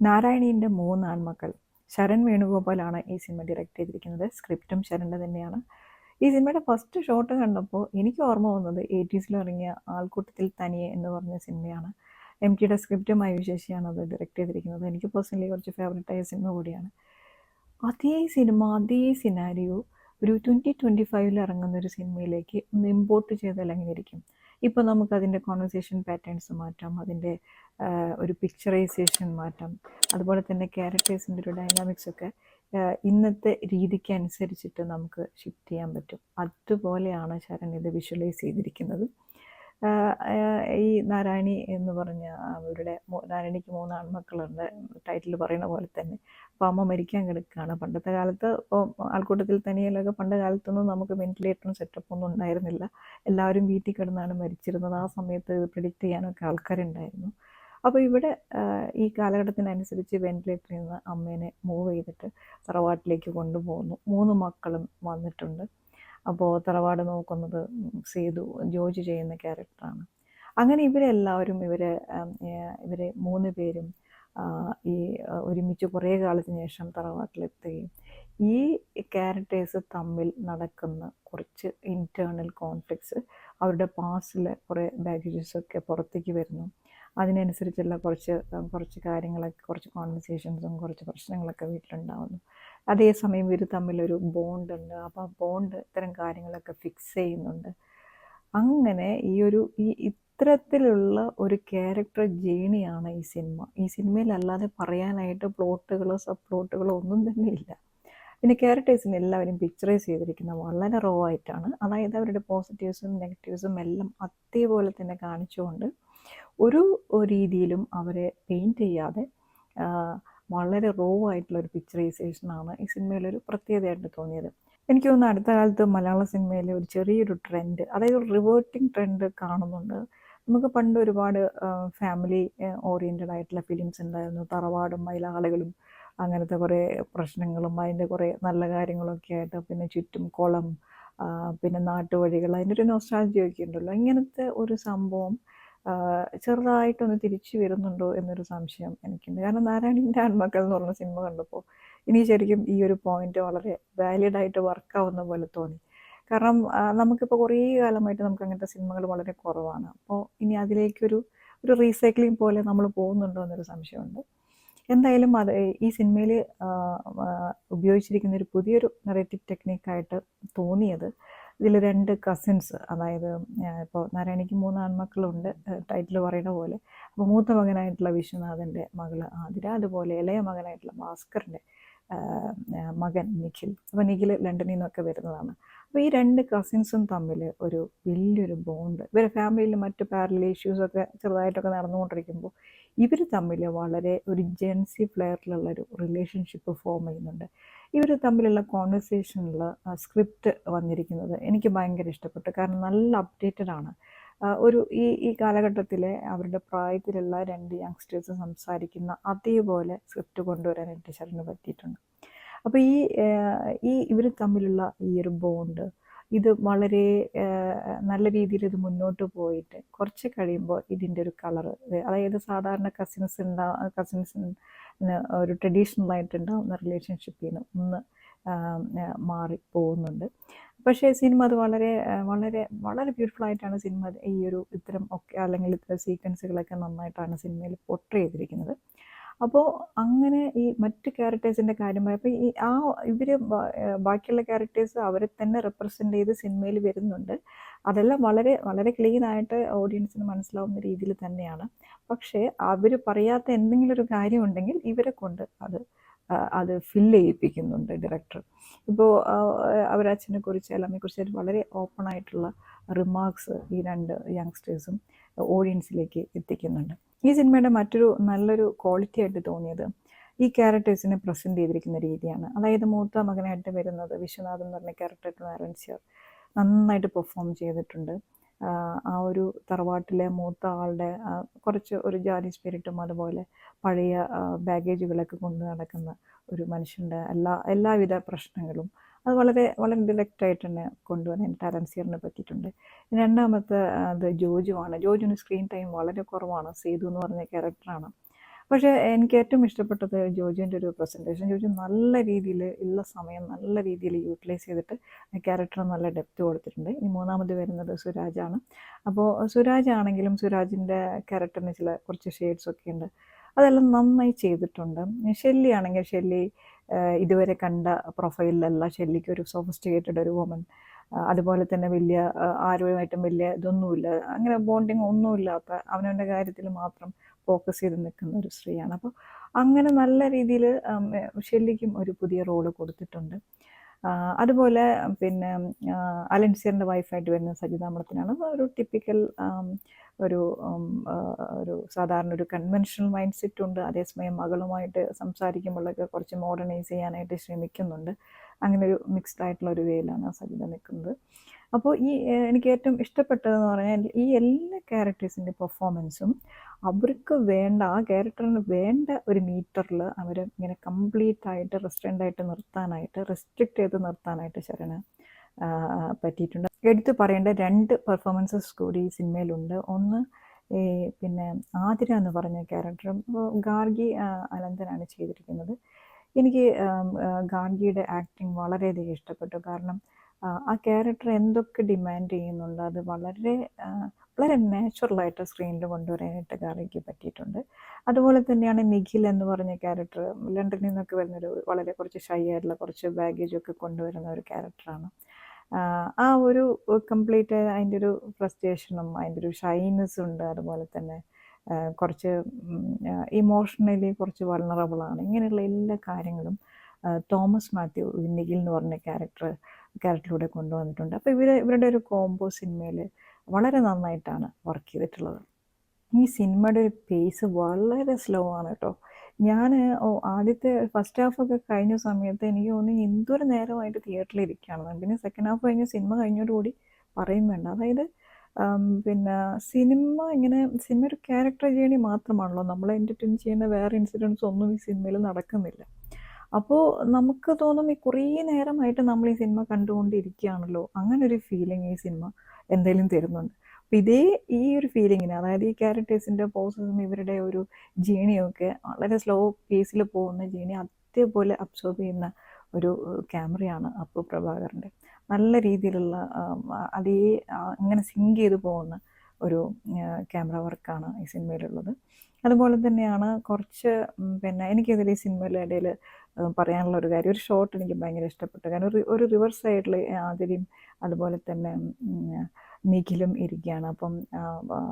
നാരായണീൻ്റെ മൂന്ന് ആൺമക്കൾ. ശരൺ വേണുഗോപാലാണ് ഈ cinema direct ചെയ്തിരിക്കുന്നത്. സ്ക്രിപ്റ്റും ശരണിൻ്റെ തന്നെയാണ്. ഈ സിനിമയുടെ ഫസ്റ്റ് ഷോട്ട് കണ്ടപ്പോൾ എനിക്ക് ഓർമ്മ വന്നത് 80s ഇറങ്ങിയ ആൾക്കൂട്ടത്തിൽ തനിയെ എന്ന് പറഞ്ഞ സിനിമയാണ്. MTയുടെ സ്ക്രിപ്റ്റും ശശിയാണ് അത് ഡയറക്റ്റ് ചെയ്തിരിക്കുന്നത്. എനിക്ക് പേഴ്സണലി കുറച്ച് ഫേവറേറ്റ് ആയ സിനിമ കൂടിയാണ്. അതേ സിനിമ, അതേ സിനാരിയോ ഒരു 2025 ഇറങ്ങുന്ന ഒരു സിനിമയിലേക്ക് ഒന്ന് ഇമ്പോർട്ട് ചെയ്താൽ എങ്ങനെയിരിക്കും? ഇപ്പോൾ നമുക്കതിൻ്റെ കോൺവെർസേഷൻ പാറ്റേൺസ് മാറ്റാം, അതിൻ്റെ ഒരു പിക്ചറൈസേഷൻ മാറ്റാം, അതുപോലെ തന്നെ ക്യാരക്ടേഴ്സിൻ്റെ ഒരു ഡൈനാമിക്സ് ഒക്കെ ഇന്നത്തെ രീതിക്ക് അനുസരിച്ചിട്ട് നമുക്ക് ഷിഫ്റ്റ് ചെയ്യാൻ പറ്റും. അതുപോലെയാണ് ശരൺ ഇത് വിഷ്വലൈസ് ചെയ്തിരിക്കുന്നത്. ഈ നാരായണി എന്ന് പറഞ്ഞ അവരുടെ നാരായണിക്ക് 3 ആൺമക്കളുണ്ട്, ടൈറ്റിൽ പറയുന്ന പോലെ തന്നെ. അപ്പോൾ അമ്മ മരിക്കാൻ കിടക്കുകയാണ്. പണ്ടത്തെ കാലത്ത് ഇപ്പോൾ ആൾക്കൂട്ടത്തിൽ തനിയലൊക്കെ പണ്ട് കാലത്തൊന്നും നമുക്ക് വെന്റിലേറ്ററും സെറ്റപ്പൊന്നും ഉണ്ടായിരുന്നില്ല. എല്ലാവരും വീട്ടിൽ കിടന്നാണ് മരിച്ചിരുന്നത്. ആ സമയത്ത് ഇത് പ്രിഡിക്റ്റ് ചെയ്യാനൊക്കെ ആൾക്കാരുണ്ടായിരുന്നു. അപ്പോൾ ഇവിടെ ഈ കാലഘട്ടത്തിനനുസരിച്ച് വെന്റിലേറ്ററിൽ നിന്ന് അമ്മേനെ മൂവ് ചെയ്തിട്ട് തറവാട്ടിലേക്ക് കൊണ്ടുപോകുന്നു. 3 മക്കളും വന്നിട്ടുണ്ട്. അപ്പോൾ തറവാട് നോക്കുന്നത് സേതു, ജോർജ് ചെയ്യുന്ന ക്യാരക്ടറാണ്. അങ്ങനെ ഇവരെല്ലാവരും ഇവരെ 3 പേരും ഈ ഒരുമിച്ച് കുറേ കാലത്തിന് ശേഷം തറവാട്ടിലെത്തുകയും ഈ ക്യാരക്ടേഴ്സ് തമ്മിൽ നടക്കുന്ന കുറച്ച് ഇൻറ്റേർണൽ കോൺഫ്ലിക്ട്സ്, അവരുടെ പാസ്റ്റിലെ കുറേ ബാഗേജസൊക്കെ പുറത്തേക്ക് വരുന്നു. അതിനനുസരിച്ചുള്ള കുറച്ച് കാര്യങ്ങളൊക്കെ, കുറച്ച് കോൺവെർസേഷൻസും കുറച്ച് പ്രശ്നങ്ങളൊക്കെ വീട്ടിലുണ്ടാകുന്നു. അതേസമയം ഇവർ തമ്മിലൊരു ബോണ്ട് ഉണ്ട്. അപ്പോൾ ആ ബോണ്ട് ഇത്തരം കാര്യങ്ങളൊക്കെ ഫിക്സ് ചെയ്യുന്നുണ്ട്. അങ്ങനെ ഇത്തരത്തിലുള്ള ഒരു ക്യാരക്ടർ ജേണിയാണ് ഈ സിനിമ. ഈ സിനിമയിലല്ലാതെ പറയാനായിട്ട് പ്ലോട്ടുകളോ സബ് പ്ലോട്ടുകളോ ഒന്നും തന്നെ ഇല്ല. പിന്നെ ക്യാരക്ടേഴ്സിനെ എല്ലാവരും പിക്ചറൈസ് ചെയ്തിരിക്കുന്നത് വളരെ റോ ആയിട്ടാണ്. അതായത് അവരുടെ പോസിറ്റീവ്സും നെഗറ്റീവ്സും എല്ലാം അതേപോലെ തന്നെ കാണിച്ചുകൊണ്ട് ഒരു രീതിയിലും അവരെ പെയിൻറ്റ് ചെയ്യാതെ വളരെ റോ ആയിട്ടുള്ളൊരു പിക്ചറൈസേഷനാണ് ഈ സിനിമയിലൊരു പ്രത്യേകതയായിട്ട് തോന്നിയത്. എനിക്ക് തോന്നുന്നു അടുത്ത കാലത്ത് മലയാള സിനിമയിൽ ഒരു ചെറിയൊരു ട്രെൻഡ്, അതായത് ഒരു റിവേർട്ടിംഗ് ട്രെൻഡ് കാണുന്നുണ്ട്. നമുക്ക് പണ്ട് ഒരുപാട് ഫാമിലി ഓറിയൻറ്റഡ് ആയിട്ടുള്ള ഫിലിംസ് ഉണ്ടായിരുന്നു. തറവാടും മയിലാളികളും അങ്ങനത്തെ കുറേ പ്രശ്നങ്ങളും അതിൻ്റെ കുറേ നല്ല കാര്യങ്ങളൊക്കെ ആയിട്ട്, പിന്നെ ചുറ്റും കുളം, പിന്നെ നാട്ടുവഴികൾ, അതിൻ്റെ ഒരു നൊസ്റ്റാൾജിയൊക്കെ ഉണ്ടല്ലോ. ഇങ്ങനത്തെ ഒരു സംഭവം ചെറുതായിട്ടൊന്ന് തിരിച്ചു വരുന്നുണ്ടോ എന്നൊരു സംശയം എനിക്കുണ്ട്. കാരണം നാരായണീൻ്റെ ആൺമക്കൾ എന്ന് പറഞ്ഞ സിനിമ കണ്ടപ്പോൾ ഇനി ശരിക്കും ഈ ഒരു പോയിന്റ് വളരെ വാലിഡായിട്ട് വർക്കാവുന്ന പോലെ തോന്നി. കാരണം നമുക്കിപ്പോൾ കുറേ കാലമായിട്ട് നമുക്ക് അങ്ങനത്തെ സിനിമകൾ വളരെ കുറവാണ്. അപ്പോൾ ഇനി അതിലേക്കൊരു റീസൈക്ലിംഗ് പോലെ നമ്മൾ പോകുന്നുണ്ടോ എന്നൊരു സംശയമുണ്ട്. എന്തായാലും അത് ഈ സിനിമയിൽ ഉപയോഗിച്ചിരിക്കുന്ന ഒരു പുതിയൊരു നറേറ്റീവ് ടെക്നിക്കായിട്ട് തോന്നിയത്, ഇതിൽ 2 കസിൻസ്, അതായത് ഇപ്പോൾ നാരായണിക്ക് 3 ആൺമക്കളുണ്ട്, ടൈറ്റിൽ പറയുന്ന പോലെ. അപ്പോൾ മൂത്ത മകനായിട്ടുള്ള വിശ്വനാഥൻ്റെ മകൾ ആതിര, അതുപോലെ ഇളയ മകനായിട്ടുള്ള ഭാസ്കറിൻ്റെ മകൻ നിഖിൽ. അപ്പോൾ നിഖിൽ ലണ്ടനിൽ നിന്നൊക്കെ വരുന്നതാണ്. അപ്പോൾ ഈ 2 കസിൻസും തമ്മിൽ ഒരു വലിയൊരു ബോണ്ട്, ഇവരുടെ ഫാമിലിയിൽ മറ്റ് പാരലൽ ഇഷ്യൂസൊക്കെ ചെറുതായിട്ടൊക്കെ നടന്നുകൊണ്ടിരിക്കുമ്പോൾ ഇവർ തമ്മിൽ വളരെ ഒരു ജെൻസി ഫ്ലെയറിലുള്ളൊരു റിലേഷൻഷിപ്പ് ഫോം ചെയ്യുന്നുണ്ട്. ഇവർ തമ്മിലുള്ള കോൺവെർസേഷനിൽ സ്ക്രിപ്റ്റ് വന്നിരിക്കുന്നത് എനിക്ക് ഭയങ്കര ഇഷ്ടപ്പെട്ടു. കാരണം നല്ല അപ്ഡേറ്റഡ് ആണ്. ഈ കാലഘട്ടത്തിലെ അവരുടെ പ്രായത്തിലുള്ള 2 യങ്സ്റ്റേഴ്സ് സംസാരിക്കുന്ന അതേപോലെ സ്ക്രിപ്റ്റ് കൊണ്ടുവരാനായിട്ട് ശരണിന് പറ്റിയിട്ടുണ്ട്. അപ്പോൾ ഇവർ തമ്മിലുള്ള ഈ ഒരു ബോണ്ട്, ഇത് വളരെ നല്ല രീതിയിൽ ഇത് മുന്നോട്ട് പോയിട്ട് കുറച്ച് കഴിയുമ്പോൾ ഇതിൻ്റെ ഒരു കളറ്, അതായത് സാധാരണ കസിൻസിന് ഒരു ട്രഡീഷണൽ ആയിട്ടുണ്ടാവുന്ന റിലേഷൻഷിപ്പിൽ നിന്ന് ഒന്ന് മാറിപ്പോകുന്നുണ്ട്. പക്ഷേ സിനിമ അത് വളരെ വളരെ വളരെ ബ്യൂട്ടിഫുൾ ആയിട്ടാണ് സിനിമ ഇത്തരം ഒക്കെ, അല്ലെങ്കിൽ ഇത്തരം സീക്വൻസുകളൊക്കെ നന്നായിട്ടാണ് സിനിമയിൽ പോർട്രേ ചെയ്തിരിക്കുന്നത്. അപ്പോൾ അങ്ങനെ ഈ മറ്റ് ക്യാരക്ടേഴ്സിൻ്റെ കാര്യം പറയുമ്പോൾ ഇവർ ബാക്കിയുള്ള ക്യാരക്ടേഴ്സ് അവരെ തന്നെ റെപ്രസെൻ്റ് ചെയ്ത് സിനിമയിൽ വരുന്നുണ്ട്. അതെല്ലാം വളരെ വളരെ ക്ലീനായിട്ട് ഓഡിയൻസിന് മനസ്സിലാവുന്ന രീതിയിൽ തന്നെയാണ്. പക്ഷേ അവർ പറയാത്ത എന്തെങ്കിലും ഒരു കാര്യം ഉണ്ടെങ്കിൽ ഇവരെ കൊണ്ട് അത് ഫില്ല് ചെയ്യിപ്പിക്കുന്നുണ്ട് ഡയറക്ടർ. ഇപ്പോൾ അവരച്ഛനെക്കുറിച്ച് അമ്മയെക്കുറിച്ച് വളരെ ഓപ്പണായിട്ടുള്ള റിമാർക്സ് ഈ 2 യങ്സ്റ്റേഴ്സും ഓഡിയൻസിലേക്ക് എത്തിക്കുന്നുണ്ട്. ഈ സിനിമയുടെ മറ്റൊരു നല്ലൊരു ക്വാളിറ്റി ആയിട്ട് തോന്നിയത് ഈ ക്യാരക്ടേഴ്സിനെ പ്രസൻറ്റ് ചെയ്തിരിക്കുന്ന രീതിയാണ്. അതായത് മൂത്ത മകനായിട്ട് വരുന്നത് വിശ്വനാഥൻ എന്ന് പറഞ്ഞ ക്യാരക്ടർ നാരായൺ സാർ നന്നായിട്ട് പെർഫോം ചെയ്തിട്ടുണ്ട്. ആ ഒരു തറവാട്ടിലെ മൂത്ത ആളുടെ കുറച്ച് ഒരു ജാതി സ്പിരിറ്റും അതുപോലെ പഴയ ബാഗേജുകളൊക്കെ കൊണ്ട് നടക്കുന്ന ഒരു മനുഷ്യൻ്റെ എല്ലാവിധ പ്രശ്നങ്ങളും അത് വളരെ വളരെ ഡയറക്റ്റായിട്ട് തന്നെ കൊണ്ടുവരാൻ ടാലൻസിയറിന് പറ്റിയിട്ടുണ്ട്. രണ്ടാമത്തെ അത് ജോജുവാണ്. ജോജുവിന് സ്ക്രീൻ ടൈം വളരെ കുറവാണ്. സേതു എന്ന് പറഞ്ഞ ക്യാരക്ടറാണ്. പക്ഷേ എനിക്ക് ഏറ്റവും ഇഷ്ടപ്പെട്ടത് ജോജുവിൻ്റെ ഒരു പ്രസൻറ്റേഷൻ. ജോജു നല്ല രീതിയിൽ ഉള്ള സമയം നല്ല രീതിയിൽ യൂട്ടിലൈസ് ചെയ്തിട്ട് ക്യാരക്ടർ നല്ല ഡെപ്ത് കൊടുത്തിട്ടുണ്ട്. ഇനി മൂന്നാമത് വരുന്നത് സുരാജാണ്. അപ്പോൾ സുരാജ് ആണെങ്കിലും സുരാജിൻ്റെ ക്യാരക്ടറിന് കുറച്ച് ഷെയ്ഡ്സൊക്കെ ഉണ്ട്. അതെല്ലാം നന്നായി ചെയ്തിട്ടുണ്ട്. ഷെല്ലി ആണെങ്കിൽ ഷെല്ലി ഇതുവരെ കണ്ട പ്രൊഫൈലിലല്ല. ഷെല്ലിക്ക് ഒരു സോഫിസ്റ്റിക്കേറ്റഡ് ഒരു വുമൺ, അതുപോലെ തന്നെ വലിയ ആരുമായിട്ടും വലിയ ഇതൊന്നുമില്ല, അങ്ങനെ ബോണ്ടിങ് ഒന്നുമില്ലാത്ത അവനവൻ്റെ കാര്യത്തിൽ മാത്രം ഫോക്കസ് ചെയ്ത് നിൽക്കുന്ന ഒരു സ്ത്രീയാണ്. അപ്പോൾ അങ്ങനെ നല്ല രീതിയിൽ ഷെല്ലിക്കും ഒരു പുതിയ റോള് കൊടുത്തിട്ടുണ്ട്. അതുപോലെ പിന്നെ അലൻസിയറിൻ്റെ വൈഫായിട്ട് വരുന്ന സജിത അമൃതനാണ്. ഒരു ടിപ്പിക്കൽ ഒരു സാധാരണ ഒരു കൺവെൻഷണൽ മൈൻഡ് സെറ്റ് ഉണ്ട്. അതേസമയം മകളുമായിട്ട് സംസാരിക്കുമ്പോഴൊക്കെ കുറച്ച് മോഡേണൈസ് ചെയ്യാനായിട്ട് ശ്രമിക്കുന്നുണ്ട്. അങ്ങനെ ഒരു മിക്സ്ഡ് ആയിട്ടുള്ള ഒരു വേയിലാണ് സജിത നിൽക്കുന്നത്. അപ്പോൾ എനിക്ക് ഏറ്റവും ഇഷ്ടപ്പെട്ടതെന്ന് പറഞ്ഞാൽ ഈ എല്ലാ ക്യാരക്ടേഴ്സിൻ്റെ പെർഫോമൻസും അവർക്ക് വേണ്ട, ആ ക്യാരക്ടറിന് വേണ്ട ഒരു മീറ്ററിൽ അവർ ഇങ്ങനെ കംപ്ലീറ്റ് ആയിട്ട് റെസ്ട്രിക്റ്റ് ചെയ്ത് നിർത്താനായിട്ട് ശരണ് പറ്റിയിട്ടുണ്ട്. എടുത്തു പറയേണ്ട 2 പെർഫോമൻസസ് കൂടി ഈ സിനിമയിലുണ്ട്. ഒന്ന് പിന്നെ ആതിര എന്ന് പറഞ്ഞ ക്യാരക്ടറും ഗാർഗി അനന്തനാണ് ചെയ്തിരിക്കുന്നത്. എനിക്ക് ഗാർഗിയുടെ ആക്ടിങ് വളരെയധികം ഇഷ്ടപ്പെട്ടു. കാരണം ആ ക്യാരക്ടർ എന്തൊക്കെ ഡിമാൻഡ് ചെയ്യുന്നുണ്ട് അത് വളരെ നാച്ചുറലായിട്ട് സ്ക്രീനിൽ കൊണ്ടുവരാനായിട്ട് ഗാർഗിക്ക് പറ്റിയിട്ടുണ്ട്. അതുപോലെ തന്നെയാണ് നിഖിൽ എന്ന് പറഞ്ഞ ക്യാരക്ടർ. ലണ്ടനിൽ നിന്നൊക്കെ വരുന്നൊരു വളരെ കുറച്ച് ഷൈ ആയിട്ടുള്ള കുറച്ച് ബാഗേജൊക്കെ കൊണ്ടുവരുന്ന ഒരു ക്യാരക്ടറാണ്. ആ ഒരു കംപ്ലീറ്റ് അതിൻ്റെ ഒരു ഫ്രസ്ട്രേഷനും അതിൻ്റെ ഒരു ഷൈനെസ്സും ഉണ്ട്. അതുപോലെ തന്നെ കുറച്ച് ഇമോഷണലി കുറച്ച് വൾണറബിളാണ്. ഇങ്ങനെയുള്ള എല്ലാ കാര്യങ്ങളും തോമസ് മാത്യു നിഖിൽ എന്ന് പറഞ്ഞ ക്യാരക്ടറിലൂടെ കൊണ്ടുവന്നിട്ടുണ്ട്. അപ്പോൾ ഇവരുടെ ഒരു കോംബോ സിനിമയിൽ വളരെ നന്നായിട്ടാണ് വർക്ക് ചെയ്തിട്ടുള്ളത്. ഈ സിനിമയുടെ ഒരു പേസ് വളരെ സ്ലോ ആണ് കേട്ടോ. ഞാൻ ആദ്യത്തെ ഫസ്റ്റ് ഹാഫൊക്കെ കഴിഞ്ഞ സമയത്ത് എനിക്ക് തോന്നി എന്തൊരു നേരമായിട്ട് തിയേറ്ററിൽ ഇരിക്കുകയാണ്. പിന്നെ സെക്കൻഡ് ഹാഫ് കഴിഞ്ഞ് സിനിമ കഴിഞ്ഞോടുകൂടി പറയും വേണ്ട. അതായത് പിന്നെ സിനിമ ഒരു ക്യാരക്ടർ ജേണി മാത്രമാണല്ലോ. നമ്മളെ എൻ്റർടൈൻ ചെയ്യുന്ന വേറെ ഇൻസിഡൻസ് ഒന്നും ഈ സിനിമയിൽ നടക്കുന്നില്ല. അപ്പോൾ നമുക്ക് തോന്നും ഈ കുറേ നേരമായിട്ട് നമ്മൾ ഈ സിനിമ കണ്ടുകൊണ്ടിരിക്കുകയാണല്ലോ, അങ്ങനെ ഒരു ഫീലിംഗ് ഈ സിനിമ എന്തായാലും തരുന്നുണ്ട്. അപ്പോൾ ഈ ഒരു ഫീലിങ്ങിന്, അതായത് ഈ ക്യാരക്ടേഴ്സിൻ്റെ പ്രോസസ്സും ഇവരുടെ ഒരു ജേണിയൊക്കെ വളരെ സ്ലോ പേസിൽ പോകുന്ന ജേണി അതേപോലെ അബ്സോർബ് ചെയ്യുന്ന ഒരു ക്യാമറയാണ് അപ്പു പ്രഭാകറിൻ്റെ. നല്ല രീതിയിലുള്ള അങ്ങനെ സിങ്ക് ചെയ്ത് പോകുന്ന ഒരു ക്യാമറ വർക്കാണ് ഈ സിനിമയിലുള്ളത്. അതുപോലെ തന്നെയാണ് കുറച്ച് പിന്നെ എനിക്കിതിൽ ഈ സിനിമയിലെ ഇടയിൽ പറയാനുള്ള ഒരു കാര്യം, ഒരു ഷോട്ട് എനിക്ക് ഭയങ്കര ഇഷ്ടപ്പെട്ടു. കാരണം ഒരു റിവർ സൈഡിൽ ആതിരയും അതുപോലെ തന്നെ നിഖിലും ഇരിക്കുകയാണ്. അപ്പം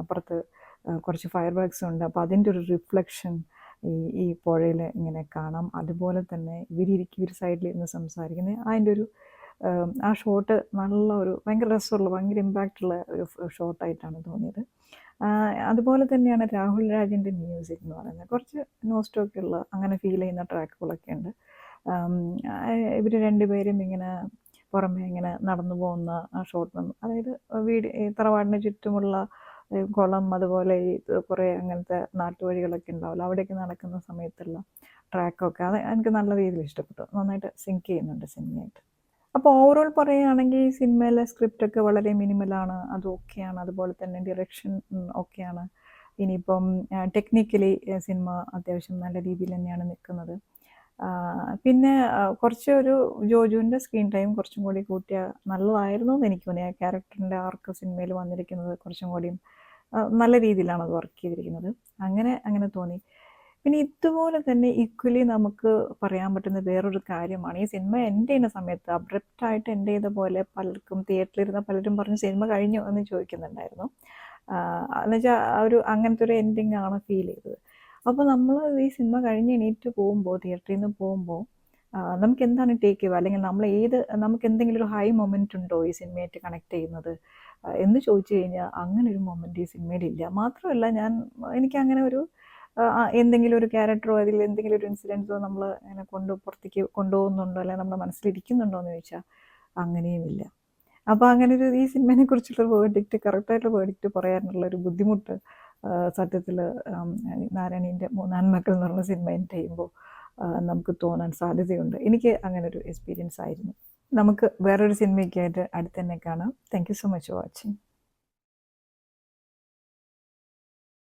അപ്പുറത്ത് കുറച്ച് ഫയർ വർക്ക്സ് ഉണ്ട്. അപ്പോൾ അതിൻ്റെ ഒരു റിഫ്ലക്ഷൻ ഈ പുഴയിൽ ഇങ്ങനെ കാണാം. അതുപോലെ തന്നെ ഇവർ സൈഡിൽ ഇരുന്ന് സംസാരിക്കുന്നത് അതിൻ്റെ ഒരു ആ ഷോട്ട് ഭയങ്കര രസമുള്ള ഭയങ്കര ഇമ്പാക്റ്റുള്ള ഒരു ഷോട്ടായിട്ടാണ് തോന്നിയത്. അതുപോലെ തന്നെയാണ് രാഹുൽ രാജിൻ്റെ മ്യൂസിക് എന്ന് പറയുന്നത്. കുറച്ച് നോസ്റ്റൊക്കെയുള്ള അങ്ങനെ ഫീൽ ചെയ്യുന്ന ട്രാക്കുകളൊക്കെ ഉണ്ട്. ഇവർ രണ്ടുപേരും ഇങ്ങനെ പുറമെ ഇങ്ങനെ നടന്നു പോകുന്ന ആ ഷോട്ട്, അതായത് തറവാടിന് ചുറ്റുമുള്ള കുളം, അതുപോലെ ഈ കുറേ അങ്ങനത്തെ നാട്ടുവഴികളൊക്കെ ഉണ്ടാവില്ല, അവിടെയൊക്കെ നടക്കുന്ന സമയത്തുള്ള ട്രാക്കൊക്കെ അത് എനിക്ക് നല്ല രീതിയിൽ ഇഷ്ടപ്പെട്ടു. നന്നായിട്ട് സിങ്ക് ചെയ്യുന്നുണ്ട് സിനിമയായിട്ട്. അപ്പോൾ ഓവറോൾ പറയുകയാണെങ്കിൽ ഈ സിനിമയിലെ സ്ക്രിപ്റ്റൊക്കെ വളരെ മിനിമലാണ്, അത് ഓക്കെയാണ്. അതുപോലെ തന്നെ ഡിറക്ഷൻ ഓക്കെയാണ്. ഇനിയിപ്പം ടെക്നിക്കലി സിനിമ അത്യാവശ്യം നല്ല രീതിയിൽ തന്നെയാണ് നിൽക്കുന്നത്. പിന്നെ കുറച്ചൊരു ജോജുവിൻ്റെ സ്ക്രീൻ ടൈം കുറച്ചും കൂടി കൂട്ടിയാൽ നല്ലതായിരുന്നു എന്ന് എനിക്ക് തോന്നി. ആ ക്യാരക്ടറിൻ്റെ ആർക്ക് സിനിമയിൽ വന്നിരിക്കുന്നത് കുറച്ചും കൂടിയും നല്ല രീതിയിലാണ് അത് വർക്ക് ചെയ്തിരിക്കുന്നത്. അങ്ങനെ തോന്നി. പിന്നെ ഇതുപോലെ തന്നെ ഈക്വലി നമുക്ക് പറയാൻ പറ്റുന്ന വേറൊരു കാര്യമാണ്, ഈ സിനിമ എൻഡ് ചെയ്യുന്ന സമയത്ത് അബ്രപ്റ്റായിട്ട് എൻഡ് ചെയ്ത പോലെ പലർക്കും തിയേറ്ററിലിരുന്ന പലരും പറഞ്ഞ് സിനിമ കഴിഞ്ഞു എന്ന് ചോദിക്കുന്നുണ്ടായിരുന്നു. എന്നുവെച്ചാൽ അങ്ങനത്തെ ഒരു എൻഡിങ് ആണ് ഫീൽ ചെയ്തത്. അപ്പോൾ നമ്മൾ ഈ സിനിമ കഴിഞ്ഞ് എണീറ്റ് പോകുമ്പോൾ, തിയേറ്ററിൽ നിന്ന് പോകുമ്പോൾ നമുക്ക് എന്താണ് ടേക്ക് ചെയ്യുക, അല്ലെങ്കിൽ നമുക്ക് എന്തെങ്കിലും ഒരു ഹൈ മൊമെൻ്റ് ഉണ്ടോ ഈ സിനിമയായിട്ട് കണക്ട് ചെയ്യുന്നത് എന്ന് ചോദിച്ചു കഴിഞ്ഞാൽ അങ്ങനെ ഒരു മൊമെൻ്റ് ഈ സിനിമയിലില്ല. മാത്രമല്ല എനിക്ക് അങ്ങനെ ഒരു എന്തെങ്കിലും ഒരു ക്യാരക്ടറോ അതിൽ എന്തെങ്കിലും ഒരു ഇൻസിഡൻസോ നമ്മൾ അങ്ങനെ പുറത്തേക്ക് കൊണ്ടുപോകുന്നുണ്ടോ, അല്ലെങ്കിൽ നമ്മുടെ മനസ്സിലിരിക്കുന്നുണ്ടോ എന്ന് ചോദിച്ചാൽ അങ്ങനെയുമില്ല. അപ്പോൾ അങ്ങനെ ഈ സിനിമയെ കുറിച്ചുള്ള കറക്റ്റായിട്ടുള്ള വേർഡിക്റ്റ് പറയാനുള്ള ഒരു ബുദ്ധിമുട്ട് സത്യത്തിൽ നാരായണീൻ്റെ മൂന്നാം മക്കൾ എന്ന് പറഞ്ഞ സിനിമ എൻഡ് ചെയ്യുമ്പോൾ നമുക്ക് തോന്നാൻ സാധ്യതയുണ്ട്. എനിക്ക് അങ്ങനെ ഒരു എക്സ്പീരിയൻസ് ആയിരുന്നു. നമുക്ക് വേറൊരു സിനിമയ്ക്കായിട്ട് അടുത്ത് തന്നെ കാണാം. Thank you so much for watching.